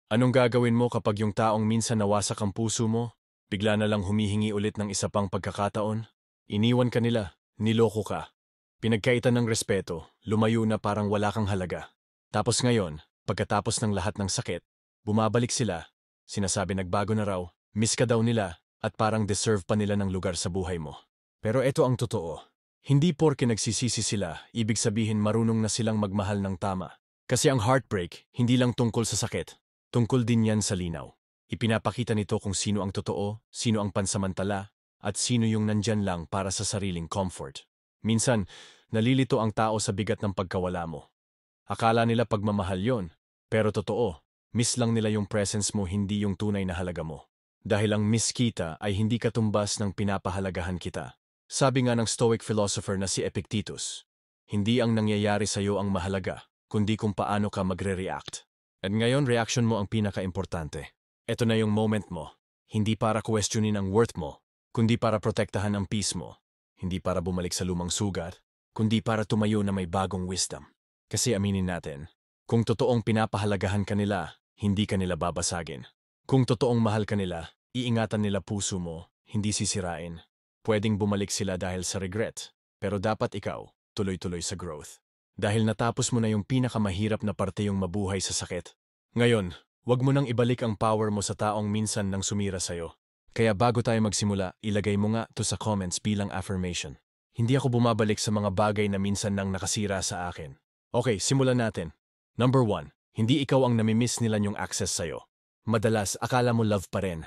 Anong gagawin mo kapag yung taong minsan nawasak ang puso mo, bigla na lang humihingi ulit ng isa pang pagkakataon? Iniwan ka nila, niloko ka, pinagkaitan ng respeto, lumayo na parang wala kang halaga. Tapos ngayon, pagkatapos ng lahat ng sakit, bumabalik sila, sinasabi nagbago na raw, miss ka daw nila, at parang deserve pa nila ng lugar sa buhay mo. Pero ito ang totoo. Hindi porke nagsisisi sila, ibig sabihin marunong na silang magmahal ng tama. Kasi ang heartbreak, hindi lang tungkol sa sakit. Tungkol din yan sa linaw. Ipinapakita nito kung sino ang totoo, sino ang pansamantala, at sino yung nandyan lang para sa sariling comfort. Minsan, nalilito ang tao sa bigat ng pagkawala mo. Akala nila pagmamahal yon, pero totoo, miss lang nila yung presence mo, hindi yung tunay na halaga mo. Dahil ang miss kita ay hindi katumbas ng pinapahalagahan kita. Sabi nga ng Stoic philosopher na si Epictetus, hindi ang nangyayari sa'yo ang mahalaga, kundi kung paano ka magre-react. At ngayon, reaction mo ang pinaka-importante. Ito na yung moment mo. Hindi para questionin ang worth mo, kundi para protektahan ang peace mo. Hindi para bumalik sa lumang sugat, kundi para tumayo na may bagong wisdom. Kasi aminin natin, kung totoong pinapahalagahan ka nila, hindi ka nila babasagin. Kung totoong mahal ka nila, iingatan nila puso mo, hindi sisirain. Pwedeng bumalik sila dahil sa regret, pero dapat ikaw, tuloy-tuloy sa growth. Dahil natapos mo na yung pinakamahirap na parte, yung mabuhay sa sakit. Ngayon, wag mo nang ibalik ang power mo sa taong minsan nang sumira sa'yo. Kaya bago tayo magsimula, ilagay mo nga to sa comments bilang affirmation. Hindi ako bumabalik sa mga bagay na minsan nang nakasira sa akin. Okay, simulan natin. Number 1, hindi ikaw ang namimiss nila yung access sa'yo. Madalas, akala mo love pa rin.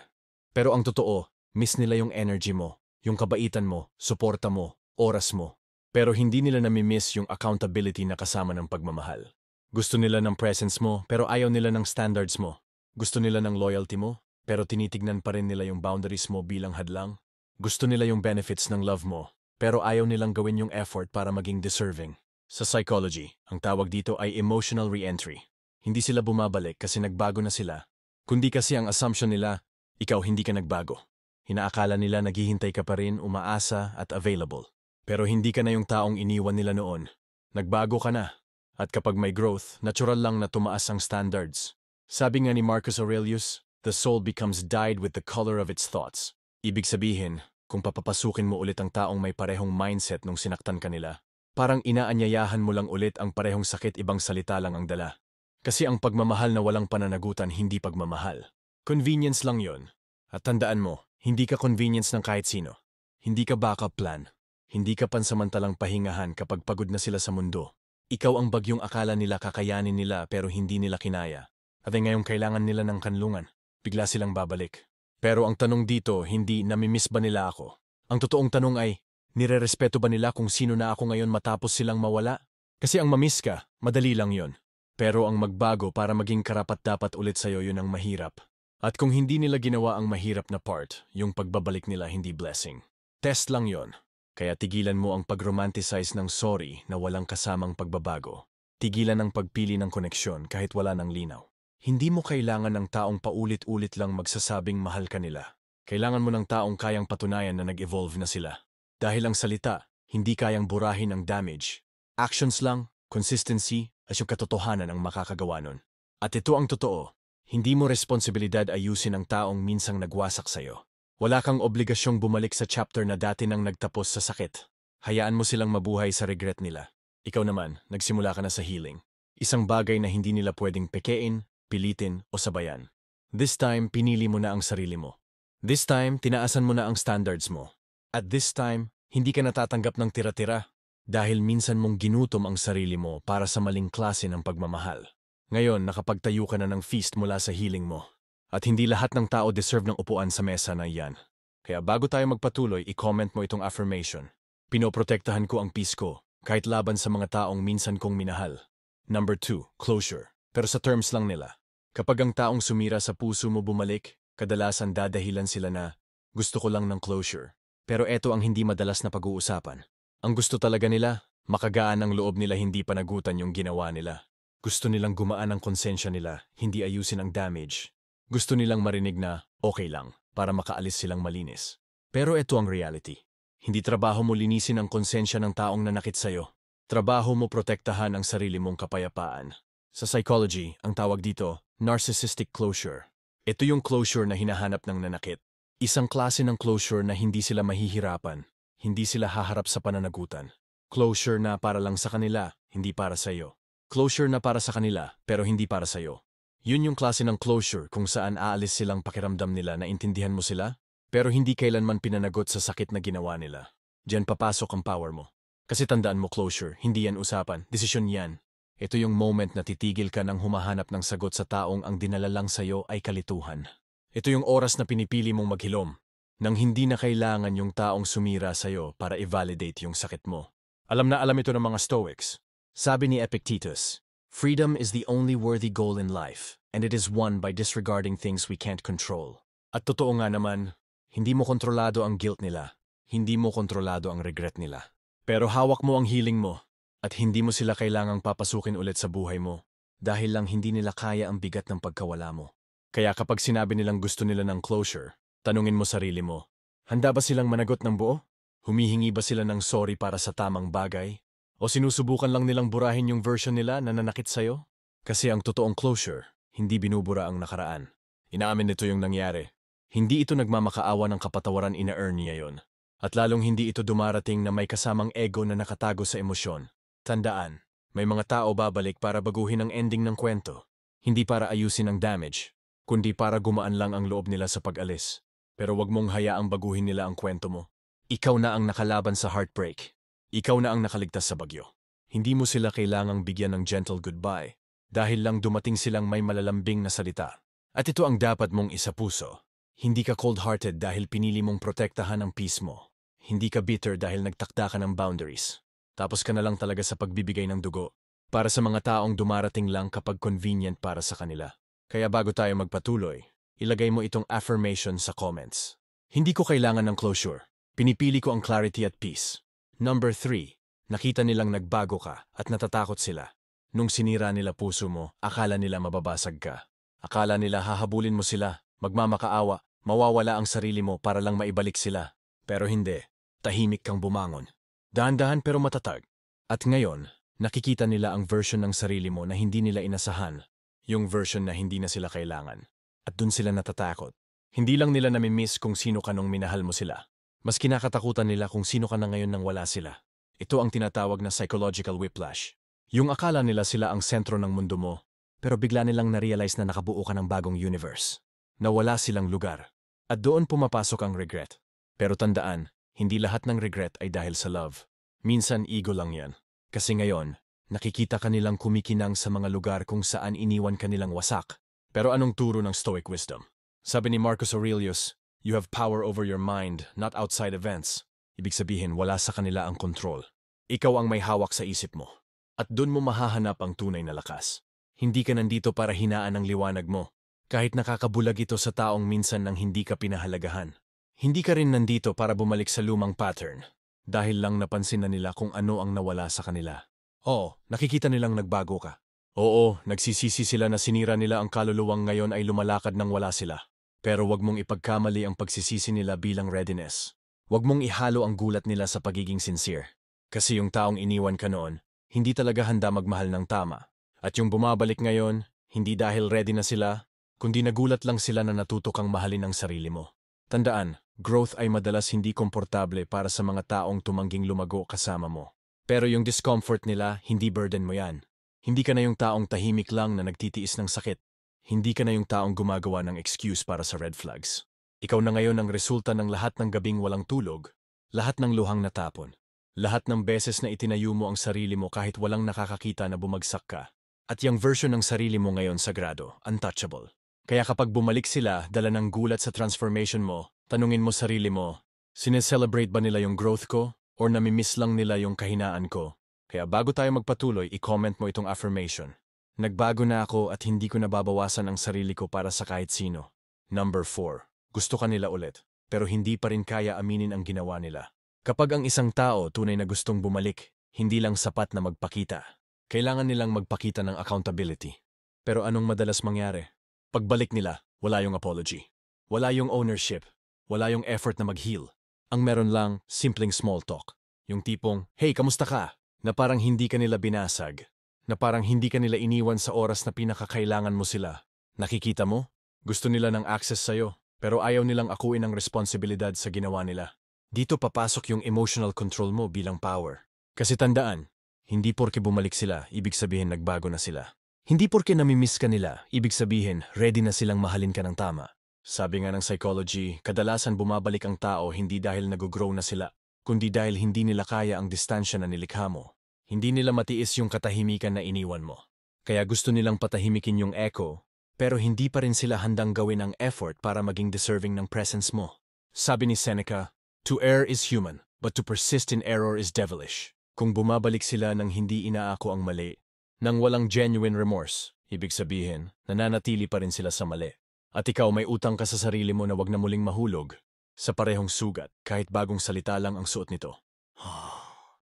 Pero ang totoo, miss nila yung energy mo, yung kabaitan mo, suporta mo, oras mo. Pero hindi nila namimiss yung accountability na kasama ng pagmamahal. Gusto nila ng presence mo, pero ayaw nila ng standards mo. Gusto nila ng loyalty mo, pero tinitignan pa rin nila yung boundaries mo bilang hadlang. Gusto nila yung benefits ng love mo, pero ayaw nilang gawin yung effort para maging deserving. Sa psychology, ang tawag dito ay emotional re-entry. Hindi sila bumabalik kasi nagbago na sila. Kundi kasi ang assumption nila, ikaw hindi ka nagbago. Inaakala nila naghihintay ka pa rin, umaasa at available. Pero hindi ka na yung taong iniwan nila noon. Nagbago ka na. At kapag may growth, natural lang na tumaas ang standards. Sabi nga ni Marcus Aurelius, the soul becomes dyed with the color of its thoughts. Ibig sabihin, kung papapasukin mo ulit ang taong may parehong mindset nung sinaktan ka nila, parang inaanyayahan mo lang ulit ang parehong sakit, ibang salita lang ang dala. Kasi ang pagmamahal na walang pananagutan, hindi pagmamahal. Convenience lang yon. At tandaan mo, hindi ka convenience ng kahit sino. Hindi ka backup plan. Hindi ka pansamantalang pahingahan kapag pagod na sila sa mundo. Ikaw ang bagyong akala nila kakayanin nila pero hindi nila kinaya. At ay ngayong kailangan nila ng kanlungan, bigla silang babalik. Pero ang tanong dito, hindi namimiss ba nila ako? Ang totoong tanong ay, nirerespeto ba nila kung sino na ako ngayon matapos silang mawala? Kasi ang mamiss ka, madali lang yon. Pero ang magbago para maging karapat-dapat ulit sa'yo, yun ang mahirap. At kung hindi nila ginawa ang mahirap na part, yung pagbabalik nila hindi blessing. Test lang yon. Kaya tigilan mo ang pag-romanticize ng sorry na walang kasamang pagbabago. Tigilan ang pagpili ng koneksyon kahit wala ng linaw. Hindi mo kailangan ng taong paulit-ulit lang magsasabing mahal ka nila. Kailangan mo ng taong kayang patunayan na nag-evolve na sila. Dahil ang salita, hindi kayang burahin ang damage. Actions lang, consistency, at yung katotohanan ang makakagawa nun. At ito ang totoo, hindi mo responsibilidad ayusin ang taong minsang nagwasak sa'yo. Wala kang obligasyong bumalik sa chapter na dati nang nagtapos sa sakit. Hayaan mo silang mabuhay sa regret nila. Ikaw naman, nagsimula ka na sa healing. Isang bagay na hindi nila pwedeng pekein, pilitin o sabayan. This time, pinili mo na ang sarili mo. This time, tinaasan mo na ang standards mo. At this time, hindi ka natatanggap ng tira-tira dahil minsan mong ginutom ang sarili mo para sa maling klase ng pagmamahal. Ngayon, nakapagtayo ka na ng feast mula sa healing mo. At hindi lahat ng tao deserve ng upuan sa mesa na iyan. Kaya bago tayo magpatuloy, i-comment mo itong affirmation. Pinoprotektahan ko ang peace ko, kahit laban sa mga taong minsan kong minahal. Number 2, closure. Pero sa terms lang nila. Kapag ang taong sumira sa puso mo bumalik, kadalasan dadahilan sila na, gusto ko lang ng closure. Pero eto ang hindi madalas na pag-uusapan. Ang gusto talaga nila, makagaan ang loob nila, hindi panagutan yung ginawa nila. Gusto nilang gumaan ang konsensya nila, hindi ayusin ang damage. Gusto nilang marinig na okay lang para makaalis silang malinis. Pero ito ang reality. Hindi trabaho mo linisin ang konsensya ng taong nanakit sa'yo. Trabaho mo protektahan ang sarili mong kapayapaan. Sa psychology, ang tawag dito, Narcissistic closure. Ito yung closure na hinahanap ng nanakit. Isang klase ng closure na hindi sila mahihirapan, hindi sila haharap sa pananagutan. Closure na para lang sa kanila, hindi para sa iyo. Closure na para sa kanila, pero hindi para sa iyo. Yun yung klase ng closure kung saan aalis silang pakiramdam nila na intindihan mo sila, pero hindi kailanman pinanagot sa sakit na ginawa nila. Diyan papasok ang power mo. Kasi tandaan mo closure, hindi yan usapan, desisyon yan. Ito yung moment na titigil ka ng humahanap ng sagot sa taong ang dinala lang sa'yo ay kalituhan. Ito yung oras na pinipili mong maghilom, nang hindi na kailangan yung taong sumira sa'yo para i-validate yung sakit mo. Alam na alam ito ng mga Stoics. Sabi ni Epictetus, "Freedom is the only worthy goal in life, and it is won by disregarding things we can't control." At totoo nga naman, hindi mo kontrolado ang guilt nila, hindi mo kontrolado ang regret nila. Pero hawak mo ang healing mo. At hindi mo sila kailangang papasukin ulit sa buhay mo dahil lang hindi nila kaya ang bigat ng pagkawala mo. Kaya kapag sinabi nilang gusto nila ng closure, tanungin mo sarili mo, handa ba silang managot ng buo? Humihingi ba sila ng sorry para sa tamang bagay? O sinusubukan lang nilang burahin yung version nila na nanakit sa'yo? Kasi ang totoong closure, hindi binubura ang nakaraan. Inaamin nito yung nangyari. Hindi ito nagmamakaawa ng kapatawaran ina-earn niya yon. At lalong hindi ito dumarating na may kasamang ego na nakatago sa emosyon. Tandaan, may mga tao babalik para baguhin ang ending ng kwento. Hindi para ayusin ang damage, kundi para gumaan lang ang loob nila sa pag-alis. Pero wag mong hayaang baguhin nila ang kwento mo. Ikaw na ang nakalaban sa heartbreak. Ikaw na ang nakaligtas sa bagyo. Hindi mo sila kailangang bigyan ng gentle goodbye dahil lang dumating silang may malalambing na salita. At ito ang dapat mong isapuso. Hindi ka cold-hearted dahil pinili mong protektahan ang peace mo. Hindi ka bitter dahil nagtakda ka ng boundaries. Tapos ka na lang talaga sa pagbibigay ng dugo para sa mga taong dumarating lang kapag convenient para sa kanila. Kaya bago tayo magpatuloy, ilagay mo itong affirmation sa comments. Hindi ko kailangan ng closure. Pinipili ko ang clarity at peace. Number 3. Nakita nilang nagbago ka at natatakot sila. Nung sinira nila puso mo, akala nila mababasag ka. Akala nila hahabulin mo sila, magmamakaawa, mawawala ang sarili mo para lang maibalik sila. Pero hindi. Tahimik kang bumangon. Dahan-dahan pero matatag. At ngayon, nakikita nila ang version ng sarili mo na hindi nila inasahan. Yung version na hindi na sila kailangan. At dun sila natatakot. Hindi lang nila namimiss kung sino ka nung minahal mo sila. Mas kinakatakutan nila kung sino ka na ngayon nang wala sila. Ito ang tinatawag na psychological whiplash. Yung akala nila sila ang sentro ng mundo mo, pero bigla nilang na-realize na nakabuo ka ng bagong universe. Na wala silang lugar. At doon pumapasok ang regret. Pero tandaan, hindi lahat ng regret ay dahil sa love. Minsan ego lang yan. Kasi ngayon, nakikita ka nilang kumikinang sa mga lugar kung saan iniwan ka nilang wasak. Pero anong turo ng Stoic wisdom? Sabi ni Marcus Aurelius, "You have power over your mind, not outside events." Ibig sabihin, wala sa kanila ang control. Ikaw ang may hawak sa isip mo. At dun mo mahahanap ang tunay na lakas. Hindi ka nandito para hinaan ang liwanag mo. Kahit nakakabulag ito sa taong minsan nang hindi ka pinahalagahan. Hindi ka rin nandito para bumalik sa lumang pattern. Dahil lang napansin na nila kung ano ang nawala sa kanila. Oo, nakikita nilang nagbago ka. Oo, nagsisisi sila na sinira nila ang kaluluwang ngayon ay lumalakad nang wala sila. Pero wag mong ipagkamali ang pagsisisi nila bilang readiness. Wag mong ihalo ang gulat nila sa pagiging sincere. Kasi yung taong iniwan ka noon, hindi talaga handa magmahal ng tama. At yung bumabalik ngayon, hindi dahil ready na sila, kundi nagulat lang sila na natuto kang mahalin ang sarili mo. Tandaan, growth ay madalas hindi komportable para sa mga taong tumangging lumago kasama mo. Pero yung discomfort nila, hindi burden mo yan. Hindi ka na yung taong tahimik lang na nagtitiis ng sakit. Hindi ka na yung taong gumagawa ng excuse para sa red flags. Ikaw na ngayon ang resulta ng lahat ng gabing walang tulog, lahat ng luhang natapon, lahat ng beses na itinayo mo ang sarili mo kahit walang nakakakita na bumagsak ka. At yung version ng sarili mo ngayon sagrado, untouchable. Kaya kapag bumalik sila, dala ng gulat sa transformation mo, tanungin mo sarili mo, sineselebrate ba nila yung growth ko or namimiss lang nila yung kahinaan ko? Kaya bago tayo magpatuloy, i-comment mo itong affirmation. Nagbago na ako at hindi ko nababawasan ang sarili ko para sa kahit sino. Number 4. Gusto ka nila ulit, pero hindi pa rin kaya aminin ang ginawa nila. Kapag ang isang tao tunay na gustong bumalik, hindi lang sapat na magpakita. Kailangan nilang magpakita ng accountability. Pero anong madalas mangyari? Pagbalik nila, wala yung apology. Wala yung ownership. Wala yung effort na mag-heal. Ang meron lang, simpleng small talk. Yung tipong, "Hey, kamusta ka?" Na parang hindi ka nila binasag. Na parang hindi ka nila iniwan sa oras na pinakakailangan mo sila. Nakikita mo? Gusto nila ng access sa'yo, pero ayaw nilang akuin ang responsibilidad sa ginawa nila. Dito papasok yung emotional control mo bilang power. Kasi tandaan, hindi porke bumalik sila, ibig sabihin nagbago na sila. Hindi porke namimiss ka nila, ibig sabihin ready na silang mahalin ka ng tama. Sabi nga ng psychology, kadalasan bumabalik ang tao hindi dahil nag-grow na sila, kundi dahil hindi nila kaya ang distansya na nilikha mo. Hindi nila matiis yung katahimikan na iniwan mo. Kaya gusto nilang patahimikin yung echo, pero hindi pa rin sila handang gawin ang effort para maging deserving ng presence mo. Sabi ni Seneca, "To err is human, but to persist in error is devilish." Kung bumabalik sila nang hindi inaako ang mali, nang walang genuine remorse, ibig sabihin, nananatili pa rin sila sa mali. At ikaw may utang ka sa sarili mo na wag na muling mahulog sa parehong sugat kahit bagong salita lang ang suot nito.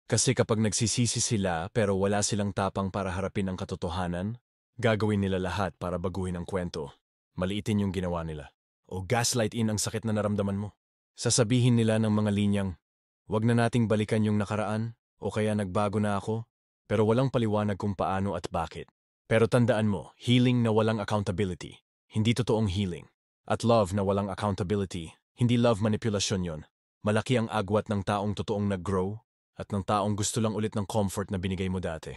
Kasi kapag nagsisisi sila pero wala silang tapang para harapin ang katotohanan, gagawin nila lahat para baguhin ang kwento. Maliitin yung ginawa nila. O gaslight in ang sakit na naramdaman mo. Sasabihin nila ng mga linyang, "Wag na nating balikan yung nakaraan," o kaya "Nagbago na ako," pero walang paliwanag kung paano at bakit. Pero tandaan mo, healing na walang accountability, hindi totoong healing. At love na walang accountability, hindi love manipulasyon yon. Malaki ang agwat ng taong totoong nag-grow at ng taong gusto lang ulit ng comfort na binigay mo dati.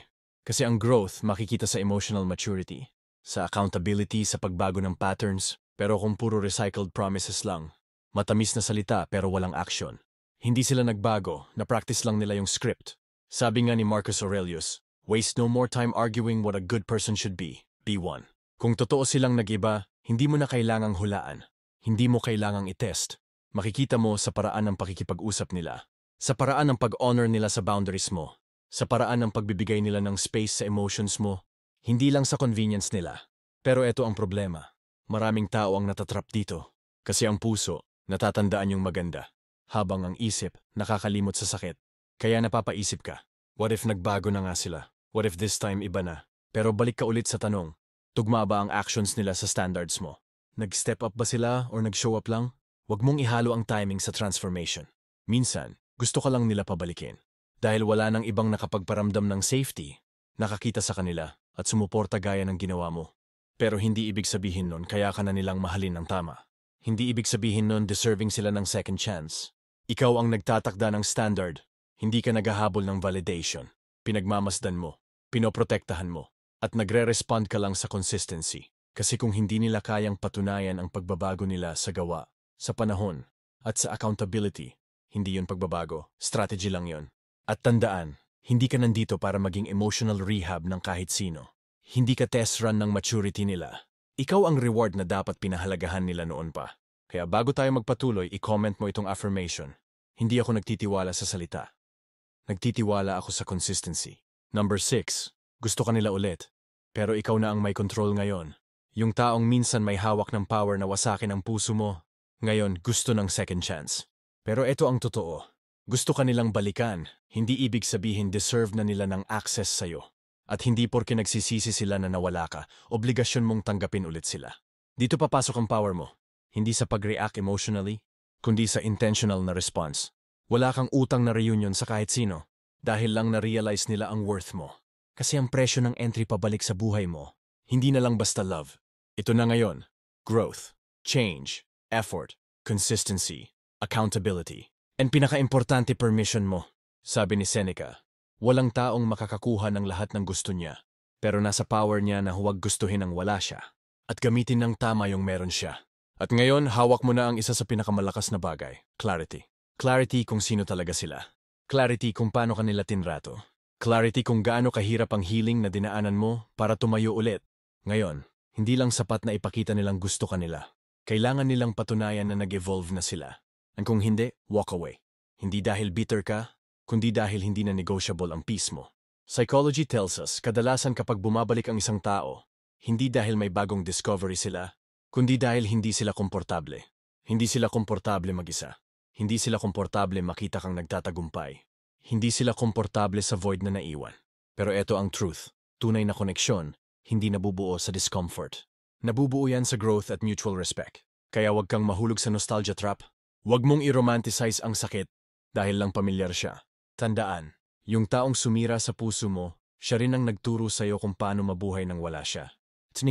Kasi ang growth makikita sa emotional maturity, sa accountability, sa pagbago ng patterns, pero kung puro recycled promises lang, matamis na salita pero walang action. Hindi sila nagbago, na-practice lang nila yung script. Sabi nga ni Marcus Aurelius, "Waste no more time arguing what a good person should be. Be one." Kung totoo silang nag-iba, hindi mo na kailangang hulaan. Hindi mo kailangang i-test. Makikita mo sa paraan ng pakikipag-usap nila. Sa paraan ng pag-honor nila sa boundaries mo. Sa paraan ng pagbibigay nila ng space sa emotions mo. Hindi lang sa convenience nila. Pero ito ang problema. Maraming tao ang natatrap dito. Kasi ang puso, natatandaan yung maganda. Habang ang isip, nakakalimot sa sakit. Kaya napapaisip ka, what if nagbago na nga sila? What if this time iba na? Pero balik ka ulit sa tanong, tugma ba ang actions nila sa standards mo? Nag-step up ba sila or nag-show up lang? Huwag mong ihalo ang timing sa transformation. Minsan, gusto ka lang nila pabalikin. Dahil wala nang ibang nakapagparamdam ng safety, nakakita sa kanila at sumuporta gaya ng ginawa mo. Pero hindi ibig sabihin nun kaya ka na nilang mahalin ng tama. Hindi ibig sabihin nun deserving sila ng second chance. Ikaw ang nagtatakda ng standard. Hindi ka naghahabol ng validation. Pinagmamasdan mo, pinoprotektahan mo, at nagre-respond ka lang sa consistency. Kasi kung hindi nila kayang patunayan ang pagbabago nila sa gawa, sa panahon, at sa accountability, hindi yun pagbabago, strategy lang yun. At tandaan, hindi ka nandito para maging emotional rehab ng kahit sino. Hindi ka test run ng maturity nila. Ikaw ang reward na dapat pinahalagahan nila noon pa. Kaya bago tayo magpatuloy, i-comment mo itong affirmation. Hindi ako nagtitiwala sa salita. Nagtitiwala ako sa consistency. Number 6. Gusto ka nila ulit. Pero ikaw na ang may control ngayon. Yung taong minsan may hawak ng power na wasakin ang puso mo, ngayon gusto ng second chance. Pero ito ang totoo. Gusto ka nilang balikan, hindi ibig sabihin deserve na nila ng access sa'yo. At hindi porke nagsisisi sila na nawala ka, obligasyon mong tanggapin ulit sila. Dito papasok ang power mo. Hindi sa pag-react emotionally, kundi sa intentional na response. Wala kang utang na reunion sa kahit sino, dahil lang na-realize nila ang worth mo. Kasi ang presyo ng entry pabalik sa buhay mo, hindi na lang basta love. Ito na ngayon, growth, change, effort, consistency, accountability, and pinaka-importante permission mo. Sabi ni Seneca, walang taong makakakuha ng lahat ng gusto niya, pero nasa power niya na huwag gustuhin ang wala siya, at gamitin ng tama yung meron siya. At ngayon, hawak mo na ang isa sa pinakamalakas na bagay, clarity. Clarity kung sino talaga sila. Clarity kung paano kanila tinrato. Clarity kung gaano kahirap ang healing na dinaanan mo para tumayo ulit. Ngayon, hindi lang sapat na ipakita nilang gusto ka nila. Kailangan nilang patunayan na nag-evolve na sila. At kung hindi, walk away. Hindi dahil bitter ka, kundi dahil hindi na negotiable ang peace mo. Psychology tells us, kadalasan kapag bumabalik ang isang tao, hindi dahil may bagong discovery sila, kundi dahil hindi sila komportable. Hindi sila komportable mag-isa. Hindi sila komportable makita kang nagtatagumpay. Hindi sila komportable sa void na naiwan. Pero ito ang truth. Tunay na koneksyon, hindi nabubuo sa discomfort. Nabubuo yan sa growth at mutual respect. Kaya wag kang mahulog sa nostalgia trap. Wag mong i-romanticize ang sakit dahil lang pamilyar siya. Tandaan, yung taong sumira sa puso mo, siya rin ang nagturo sa'yo kung paano mabuhay nang wala siya. It's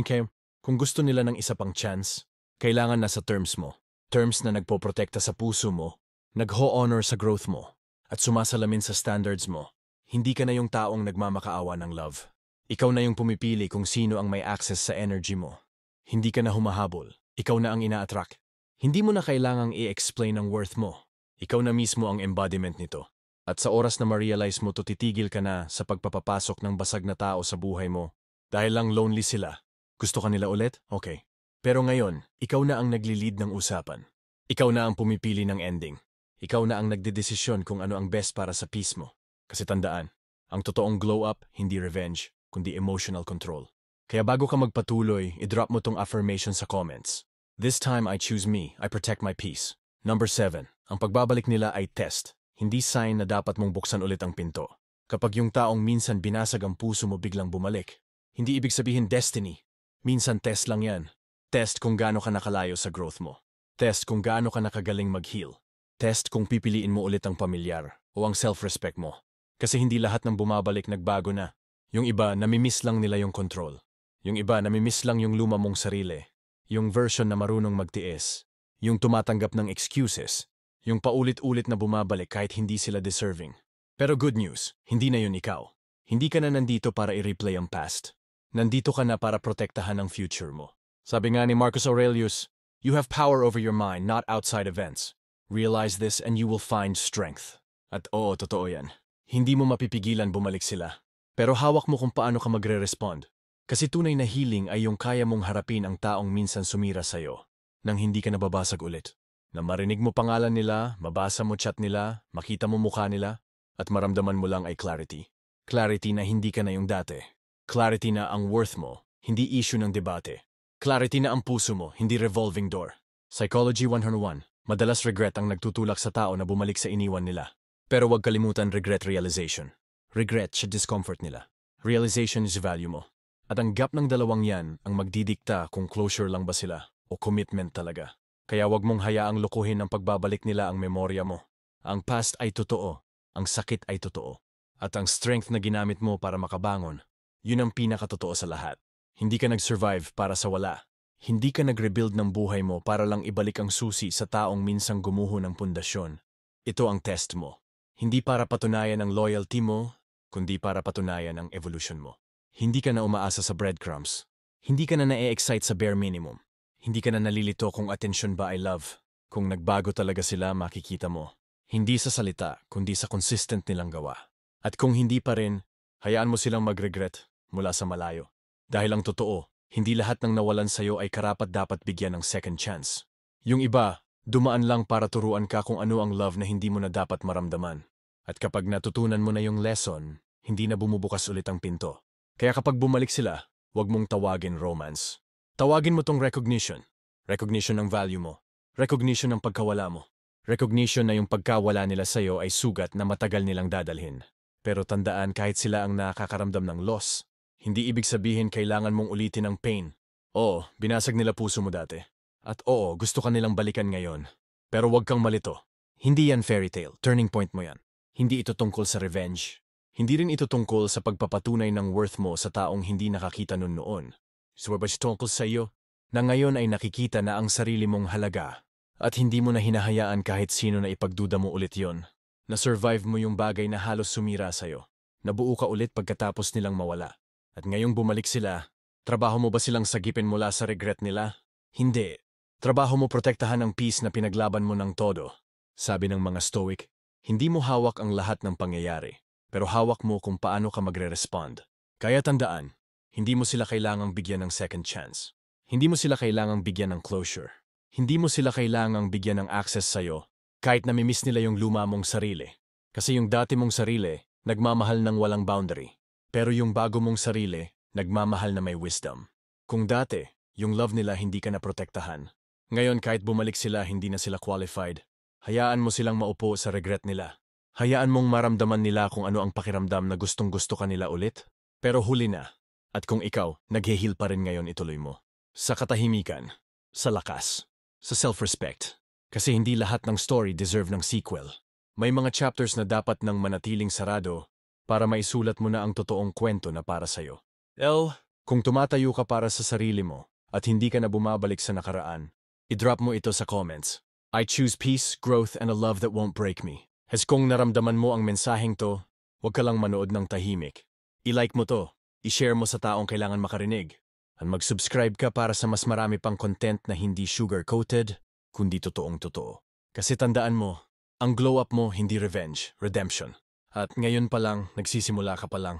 Kung gusto nila ng isa pang chance, kailangan nasa terms mo. Terms na nagpoprotekta sa puso mo, nagho-honor sa growth mo, at sumasalamin sa standards mo. Hindi ka na yung taong nagmamakaawa ng love. Ikaw na yung pumipili kung sino ang may access sa energy mo. Hindi ka na humahabol. Ikaw na ang ina-attract. Hindi mo na kailangang i-explain ang worth mo. Ikaw na mismo ang embodiment nito. At sa oras na ma-realize mo to, titigil ka na sa pagpapapasok ng basag na tao sa buhay mo. Dahil lang lonely sila. Gusto ka nila ulit? Okay. Pero ngayon, ikaw na ang nagli-lead ng usapan. Ikaw na ang pumipili ng ending. Ikaw na ang nagdedesisyon kung ano ang best para sa peace mo. Kasi tandaan, ang totoong glow up, hindi revenge, kundi emotional control. Kaya bago ka magpatuloy, i-drop mo tong affirmation sa comments. This time I choose me, I protect my peace. Number 7, ang pagbabalik nila ay test, hindi sign na dapat mong buksan ulit ang pinto. Kapag yung taong minsan binasag ang puso mo biglang bumalik, hindi ibig sabihin destiny. Minsan test lang yan. Test kung gaano ka nakalayo sa growth mo. Test kung gaano ka nakagaling mag-heal. Test kung pipiliin mo ulit ang pamilyar o ang self-respect mo. Kasi hindi lahat ng bumabalik nagbago na. Yung iba, namimiss lang nila yung control. Yung iba, namimiss lang yung luma mong sarili. Yung version na marunong magtiis. Yung tumatanggap ng excuses. Yung paulit-ulit na bumabalik kahit hindi sila deserving. Pero good news, hindi na yun ikaw. Hindi ka na nandito para i-replay ang past. Nandito ka na para protektahan ang future mo. Sabi nga ni Marcus Aurelius, you have power over your mind, not outside events. Realize this and you will find strength. At oo, totoo yan. Hindi mo mapipigilan bumalik sila. Pero hawak mo kung paano ka magre-respond. Kasi tunay na healing ay yung kaya mong harapin ang taong minsan sumira sa'yo nang hindi ka nababasag ulit. Na marinig mo pangalan nila, mabasa mo chat nila, makita mo mukha nila, at maramdaman mo lang ay clarity. Clarity na hindi ka na yung dati. Clarity na ang worth mo, hindi issue ng debate. Clarity na ang puso mo, hindi revolving door. Psychology 101. Madalas regret ang nagtutulak sa tao na bumalik sa iniwan nila. Pero huwag kalimutan regret realization. Regret siya discomfort nila. Realization is value mo. At ang gap ng dalawang yan ang magdidikta kung closure lang ba sila o commitment talaga. Kaya huwag mong hayaang lukuhin ang pagbabalik nila ang memorya mo. Ang past ay totoo, ang sakit ay totoo. At ang strength na ginamit mo para makabangon, yun ang pinakatotoo sa lahat. Hindi ka nag-survive para sa wala. Hindi ka nag-rebuild ng buhay mo para lang ibalik ang susi sa taong minsang gumuho ng pundasyon. Ito ang test mo. Hindi para patunayan ang loyalty mo, kundi para patunayan ang evolution mo. Hindi ka na umaasa sa breadcrumbs. Hindi ka na na-e-excite sa bare minimum. Hindi ka na nalilito kung atensyon ba ay love. Kung nagbago talaga sila, makikita mo. Hindi sa salita, kundi sa consistent nilang gawa. At kung hindi pa rin, hayaan mo silang mag-regret mula sa malayo. Dahil ang totoo, hindi lahat ng nawalan sa'yo ay karapat-dapat bigyan ng second chance. Yung iba, dumaan lang para turuan ka kung ano ang love na hindi mo na dapat maramdaman. At kapag natutunan mo na yung lesson, hindi na bumubukas ulit ang pinto. Kaya kapag bumalik sila, huwag mong tawagin romance. Tawagin mo tong recognition. Recognition ng value mo. Recognition ng pagkawala mo. Recognition na yung pagkawala nila sa'yo ay sugat na matagal nilang dadalhin. Pero tandaan, kahit sila ang nakakaramdam ng loss, hindi ibig sabihin kailangan mong ulitin ang pain. Oo, binasag nila puso mo dati. At oo, gusto ka nilang balikan ngayon. Pero huwag kang malito. Hindi yan fairy tale, turning point mo yan. Hindi ito tungkol sa revenge. Hindi rin ito tungkol sa pagpapatunay ng worth mo sa taong hindi nakakita nun noon. Suwabas tungkol sa iyo, na ngayon ay nakikita na ang sarili mong halaga. At hindi mo na hinahayaan kahit sino na ipagduda mo ulit yon. Na-survive mo yung bagay na halos sumira sa'yo. Nabuo ka ulit pagkatapos nilang mawala. At ngayong bumalik sila, trabaho mo ba silang sagipin mula sa regret nila? Hindi. Trabaho mo protektahan ang peace na pinaglaban mo ng todo. Sabi ng mga stoic, hindi mo hawak ang lahat ng pangyayari, pero hawak mo kung paano ka magre-respond. Kaya tandaan, hindi mo sila kailangang bigyan ng second chance. Hindi mo sila kailangang bigyan ng closure. Hindi mo sila kailangang bigyan ng access sa'yo, kahit namimiss nila yung luma mong sarili. Kasi yung dati mong sarili, nagmamahal ng walang boundary. Pero yung bago mong sarili, nagmamahal na may wisdom. Kung dati, yung love nila hindi ka na protektahan. Ngayon kahit bumalik sila, hindi na sila qualified. Hayaan mo silang maupo sa regret nila. Hayaan mong maramdaman nila kung ano ang pakiramdam na gustong-gusto ka nila ulit. Pero huli na. At kung ikaw, nag-heal pa rin ngayon, ituloy mo. Sa katahimikan, sa lakas, sa self-respect. Kasi hindi lahat ng story deserve ng sequel. May mga chapters na dapat nang manatiling sarado para maisulat mo na ang totoong kwento na para sa'yo. Kung tumatayo ka para sa sarili mo at hindi ka na bumabalik sa nakaraan, i-drop mo ito sa comments. I choose peace, growth, and a love that won't break me. Kung naramdaman mo ang mensaheng to, huwag ka lang manood ng tahimik. I-like mo to, i-share mo sa taong kailangan makarinig, at mag-subscribe ka para sa mas marami pang content na hindi sugar-coated, kundi totoong totoo. Kasi tandaan mo, ang glow up mo hindi revenge, redemption. At ngayon pa lang, nagsisimula ka pa lang.